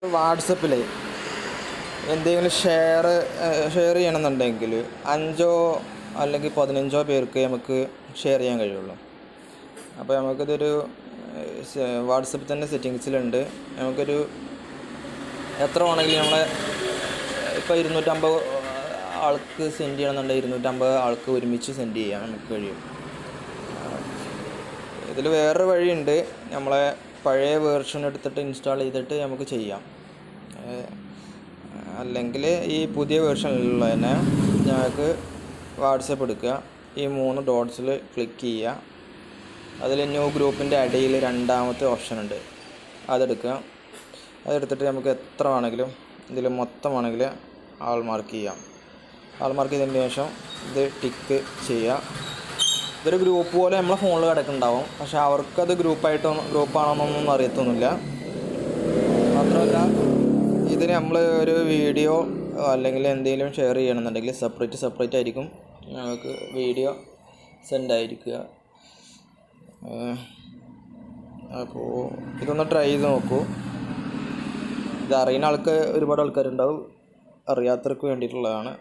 വാട്സപ്പിൽ എന്തെങ്കിലും ഷെയർ ചെയ്യണമെന്നുണ്ടെങ്കിൽ 5 അല്ലെങ്കിൽ 15 പേർക്ക് നമുക്ക് ഷെയർ ചെയ്യാൻ കഴിയുള്ളൂ. അപ്പോൾ നമുക്കിതൊരു വാട്സപ്പിൽ തന്നെ സെറ്റിങ്സിലുണ്ട്. നമുക്കൊരു എത്ര വേണമെങ്കിലും നമ്മളെ ഇപ്പോൾ 250 ആൾക്ക് സെൻഡ് ചെയ്യണമെന്നുണ്ടെങ്കിൽ 250 ആൾക്ക് ഒരുമിച്ച് സെൻഡ് ചെയ്യാൻ നമുക്ക് കഴിയും. ഇതിൽ വേറൊരു വഴിയുണ്ട്. നമ്മളെ പഴയ വേർഷൻ എടുത്തിട്ട് ഇൻസ്റ്റാൾ ചെയ്തിട്ട് നമുക്ക് ചെയ്യാം. അല്ലെങ്കിൽ ഈ പുതിയ വേർഷനിലുള്ള തന്നെ ഞങ്ങൾക്ക് വാട്സപ്പ് എടുക്കുക, ഈ 3 ഡോട്ട്സിൽ ക്ലിക്ക് ചെയ്യുക. അതിൽ ന്യൂ ഗ്രൂപ്പിൻ്റെ അടിയിൽ രണ്ടാമത്തെ ഓപ്ഷൻ ഉണ്ട്, അതെടുക്കുക. അതെടുത്തിട്ട് നമുക്ക് എത്ര വേണമെങ്കിലും ഇതിൽ മൊത്തം വേണമെങ്കിൽ ആൾ മാർക്ക് ചെയ്യാം. ആൾ മാർക്ക് ചെയ്തതിന് ശേഷം ഇത് ടിക്ക് ചെയ്യുക. ഇതൊരു ഗ്രൂപ്പ് പോലെ നമ്മളെ ഫോണിൽ കിടക്കുന്നുണ്ടാവും, പക്ഷെ അവർക്കത് ഗ്രൂപ്പാണോന്നൊന്നും അറിയത്തൊന്നുമില്ല. മാത്രമല്ല ഇതിന് നമ്മൾ ഒരു വീഡിയോ അല്ലെങ്കിൽ എന്തെങ്കിലും ഷെയർ ചെയ്യണമെന്നുണ്ടെങ്കിൽ സെപ്പറേറ്റ് ആയിരിക്കും നമുക്ക് വീഡിയോ സെൻഡ് ആയിരിക്കുക. അപ്പോൾ ഇതൊന്ന് ട്രൈ ചെയ്ത് നോക്കൂ. ഇത് അറിയുന്ന ഒരുപാട് ആൾക്കാരുണ്ടാവും, അറിയാത്തവർക്ക് വേണ്ടിയിട്ടുള്ളതാണ്.